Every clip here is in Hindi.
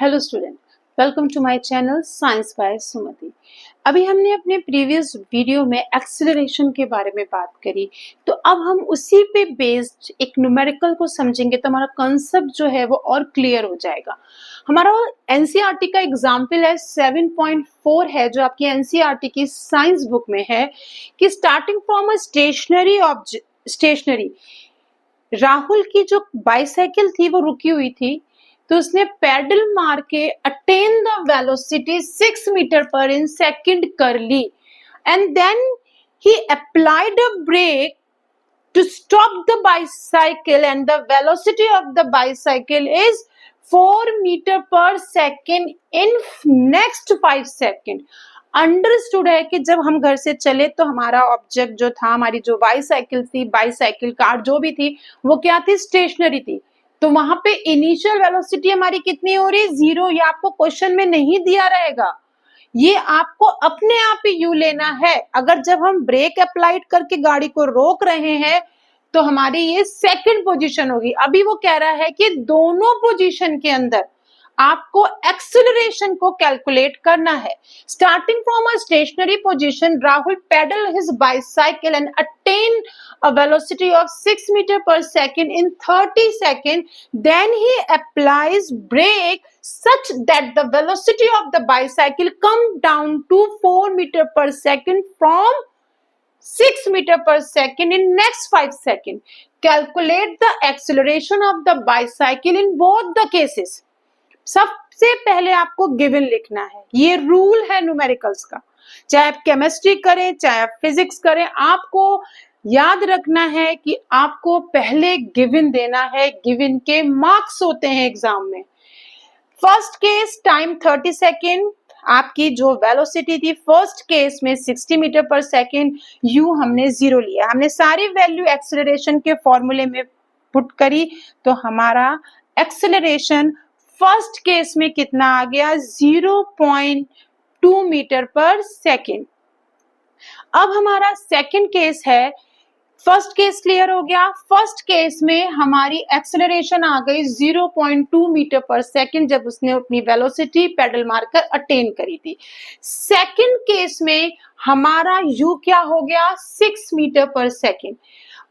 Hello student, welcome to my channel science by Sumati. अभी हमने अपने प्रीवियस वीडियो में एक्सेलरेशन के बारे में बात करी, तो अब हम उसी पे बेस्ड एक न्यूमेरिकल को समझेंगे तो हमारा कंसेप्ट जो है वो और क्लियर हो जाएगा। हमारा एनसीईआरटी का एग्जाम्पल है 7.4 है जो आपकी एनसीईआरटी की साइंस बुक में है कि starting from a stationary Rahul की जो बाइसाइकिल थी वो रुकी हुई थी, तो उसने पैडल मार के अटेन द वेलोसिटी 6 मीटर पर इन सेकंड कर ली and then he applied a brake to stop the bicycle and the velocity of the bicycle is 4 meter per second in next 5 second। Understood है कि जब हम घर से चले तो हमारा ऑब्जेक्ट जो था, हमारी जो बाईसाइकिल थी, बाईसाइकिल कार जो भी थी, वो क्या थी? स्टेशनरी थी। तो वहां पे इनिशियल वेलोसिटी हमारी कितनी हो रही है? 0। ये आपको क्वेश्चन में नहीं दिया रहेगा, ये आपको अपने आप ही यू लेना है। अगर जब हम ब्रेक अप्लाइड करके गाड़ी को रोक रहे हैं तो हमारी ये सेकंड पोजीशन होगी। अभी वो कह रहा है कि दोनों पोजीशन के अंदर आपको एक्सेलरेशन को कैलकुलेट करना है। Starting from a stationary position, Rahul pedal his bicycle and attain a velocity of 6 meter per second in 30 seconds. Then he applies brake such that the velocity of the bicycle come down to 4 meter per second from 6 meter per second in next 5 seconds. Calculate the acceleration of the bicycle in both the cases. सबसे पहले आपको गिवन लिखना है। ये रूल है न्यूमेरिकल्स का, चाहे आप केमिस्ट्री करें चाहे आप फिजिक्स करें, आपको याद रखना है कि आपको पहले गिवन देना है। गिवन के मार्क्स होते हैं एग्जाम में। फर्स्ट केस टाइम 30 सेकेंड, आपकी जो वेलोसिटी थी फर्स्ट केस में 60 मीटर पर सेकेंड, यू हमने 0 लिया। हमने सारी वैल्यू एक्सेलरेशन के फॉर्मूले में पुट करी तो हमारा एक्सेलरेशन फर्स्ट केस में कितना आ गया? 0.2 मीटर पर सेकेंड। अब हमारा सेकेंड केस है, फर्स्ट केस क्लियर हो गया। फर्स्ट केस में हमारी एक्सेलरेशन आ गई 0.2 मीटर पर सेकेंड जब उसने अपनी वेलोसिटी पेडल मारकर अटेन करी थी। सेकेंड केस में हमारा u क्या हो गया? 6 मीटर पर सेकेंड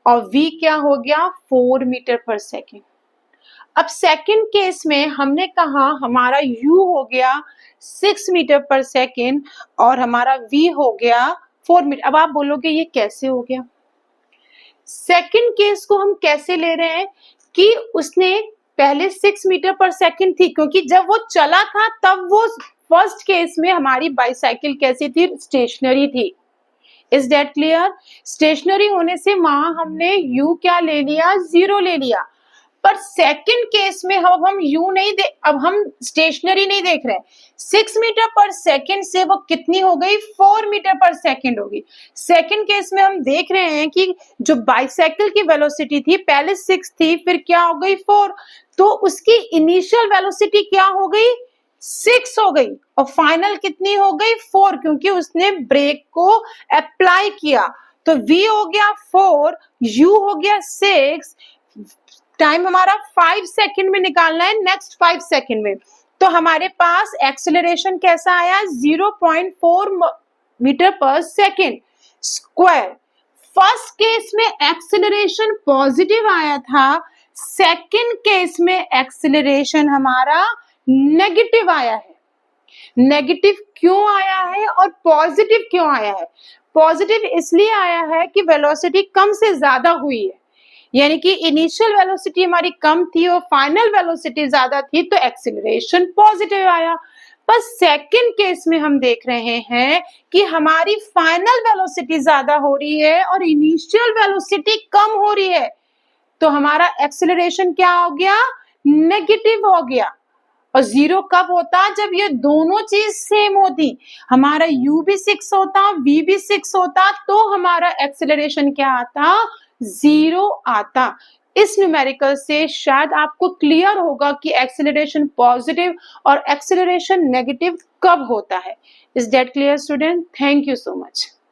और v क्या हो गया? 4 मीटर पर सेकेंड। अब सेकेंड केस में हमने कहा हमारा u हो गया 6 मीटर पर सेकेंड और हमारा v हो गया 4 मीटर। अब आप बोलोगे ये कैसे हो गया? सेकेंड केस को हम कैसे ले रहे हैं कि उसने पहले 6 मीटर पर सेकेंड थी, क्योंकि जब वो चला था तब वो फर्स्ट केस में हमारी बाईसाइकिल कैसी थी? स्टेशनरी थी। Is that clear? स्टेशनरी होने से वहां हमने u क्या ले लिया? 0 ले लिया। पर सेकंड केस में अब हम u नहीं दे, अब हम स्टेशनरी नहीं देख रहे हैं। 6 मीटर पर सेकंड से वो कितनी हो गई? 4 मीटर पर सेकंड होगी। सेकंड केस में हम देख रहे हैं कि जो बाइसाइकिल की वेलोसिटी थी पहले 6 थी, फिर क्या हो गई? 4। तो उसकी इनिशियल वेलोसिटी क्या हो गई? 6 हो गई और फाइनल कितनी हो गई? 4, क्योंकि उसने ब्रेक को अप्लाई किया। तो v हो गया 4, u हो गया 6, टाइम हमारा 5 सेकंड में निकालना है, नेक्स्ट 5 सेकंड में। तो हमारे पास एक्सेलरेशन कैसा आया? 0.4 मीटर पर सेकंड स्क्वायर। फर्स्ट केस में एक्सेलरेशन पॉजिटिव आया था, सेकंड केस में एक्सेलरेशन हमारा नेगेटिव आया है। नेगेटिव क्यों आया है और पॉजिटिव क्यों आया है? पॉजिटिव इसलिए आया है कि वेलोसिटी कम से ज्यादा हुई है, यानी कि इनिशियल वेलोसिटी हमारी कम थी और फाइनल वेलोसिटी ज्यादा थी, तो एक्सेलरेशन पॉजिटिव आया। पर सेकंड केस में हम देख रहे हैं कि हमारी फाइनल वेलोसिटी ज्यादा हो रही है और इनिशियल वेलोसिटी कम हो रही है, तो हमारा एक्सेलरेशन क्या हो गया? नेगेटिव हो गया। और 0 कब होता? जब ये दोनों चीज सेम होती, हमारा u भी 6 होता, v भी 6 होता, तो हमारा एक्सेलरेशन क्या आता? 0 आता। इस न्यूमेरिकल से शायद आपको क्लियर होगा कि एक्सेलरेशन पॉजिटिव और एक्सेलरेशन नेगेटिव कब होता है। Is that clear student? Thank you so much.